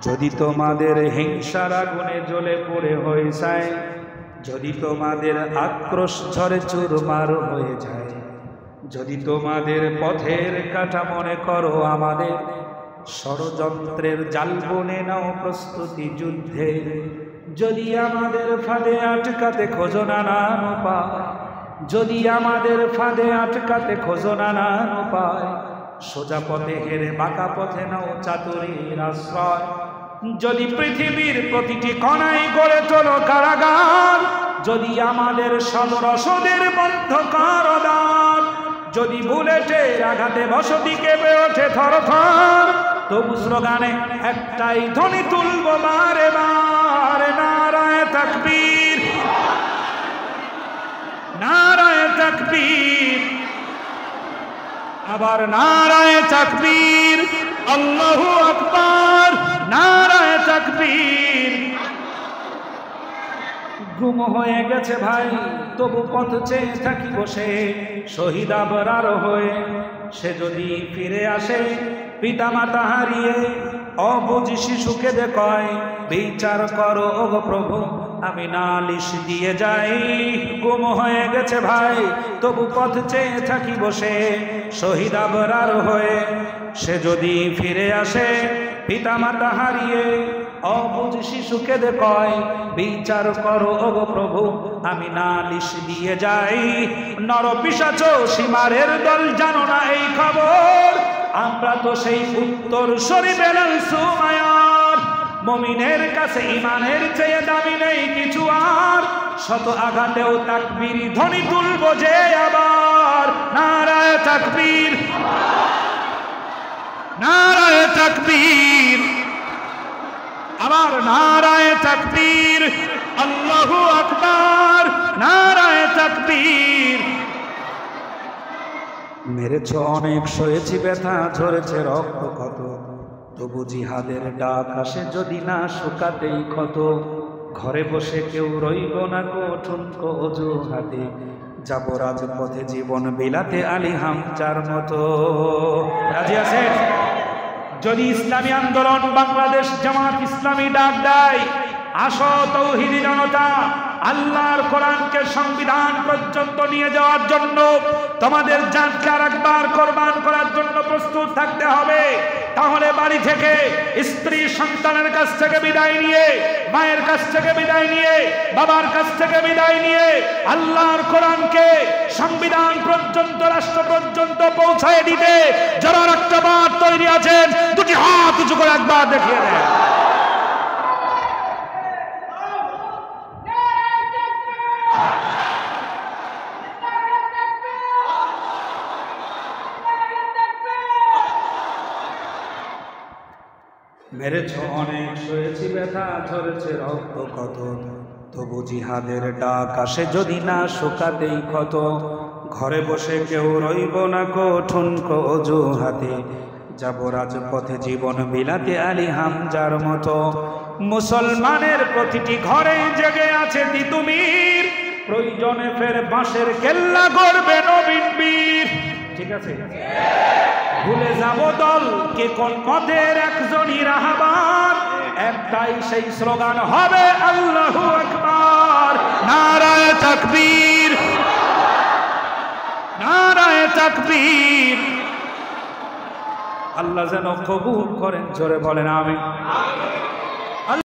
যদি তোমাদের হিংসার আগুনে জ্বলে পড়ে হয়ে যায়, যদি তোমাদের আক্রোশ ঝরে চুরমার হয়ে যায়, যদি তোমাদের পথের কাটা মনে করো আমাদের, ষড়যন্ত্রের জাল বুনে নাও প্রস্তুতি যুদ্ধে, যদি আমাদের ফাঁদে আটকাতে খোঁজো নানান উপায়, যদি আমাদের ফাঁদে আটকাতে খোঁজো নানান উপায়, সোজা পথে হেরে বাঁকা পথে নাও চাতুরীর আশ্রয়, যদি পৃথিবীর প্রতিটি কণায় গড়ে তোলো কারাগার, যদি আমাদের সদরসদের বন্ধকার দ্বার, যদি বুলেটের আঘাতে বসতি কেঁপে ওঠে থরথর, তবু স্লোগানে একটাই ধ্বনি তুলব বারে বারে, নারায়ে তাকবীর, নারায়ে তাকবীর, আবার নারায়ে তাকবীর, আল্লাহু আকবার, নারায়ে তাকবীর। গুম হয়ে গেছে ভাই, তবু পথ চেয়ে থাকি বসে, শহীদ আবরার হয়ে। সে যদি ফিরে আসে পিতা মাতা হারিয়ে, অবুঝ শিশুকে দেখয় বিচার করো ওগো প্রভু, আমি নালিশ দিয়ে যাই। গুম হয়ে গেছে ভাই, তবু পথ চেয়ে থাকি বসে, শহীদ আবরার হয়ে। সে যদি ফিরে আসে পিতা মাতা হারিয়ে, অবুঝ শিশুকে দেখয় বিচার করো ওগো প্রভু, আমি নালিশ দিয়ে যাই। নর পিশাচ সীমারের দল জানো না এই খবর, আমরা তো সেই উত্তর সরি বেলাল সুমায়ার। মুমিনের কাছে ইমানের চেয়ে দামি নেই কিছু আর, শত আঘাতেও তাকবীর ধ্বনি তুলব যে আবার, নারায়ে তাকবীর, নারায়ে তাকবীর, আবার নারায়ে তাকবীর, আল্লাহু আকবার, নারায়ে তাকবীর। মেরেছ অনেক, সয়েছি ব্যথা, ঝরেছে রক্ত কত, তবু জিহাদের ডাক আসে যদি না শুকাতেই ক্ষত। ঘরে বসে কেউ রইব না ঠুনকো অজুহাতে, যাব রাজপথে জীবন বিলাতে আলী হামজার মতো। রাজি আছেন? যদি ইসলামী আন্দোলন বাংলাদেশ জামাত ইসলামী ডাক দেয়, আসো তৌহিদি জনতা, আল্লাহর কোরআনকে সংবিধান পর্যন্ত নিয়ে যাওয়ার জন্য তোমাদের জানকে আরেকবার কোরবান করার জন্য প্রস্তুত থাকতে হবে। তাহলে বাড়ি থেকে, স্ত্রী সন্তানের কাছ থেকে বিদায় নিয়ে, মায়ের কাছ থেকে বিদায় নিয়ে, বাবার কাছ থেকে বিদায় নিয়ে, আল্লাহর কোরআনকে সংবিধান পর্যন্ত, রাষ্ট্র পর্যন্ত পৌঁছায় দিতে যারা একটাবার তৈরি আছেন, দুটি হাত উঁচু করে একবার দেখিয়ে দেন। মেরেছ অনেক, সয়েছি ব্যথা, ঝরেছে রক্ত কত, তবু জিহাদের ডাক আসে যদি না শুকাতেই ক্ষত। ঘরে বসে কেউ রইব না ঠুনকো অজুহাতে, যাব রাজপথে জীবন বিলাতে আলী হামজার মতো। মুসলমানের প্রতিটি ঘরে জেগে আছে তিতুমির, প্রয়োজনে ফের বাঁশের কেল্লা গড়বে নবীন বীর। ঠিক আছে? ভুলে যাব দল কে কোন পথের, একজনই রাহবার, একটাই সেই স্লোগান হবে আল্লাহু আকবার, নারায়ে তাকবীর, নারায়ে তাকবীর। আল্লাহ যেন কবুল করেন, জোরে বলেন আমিন।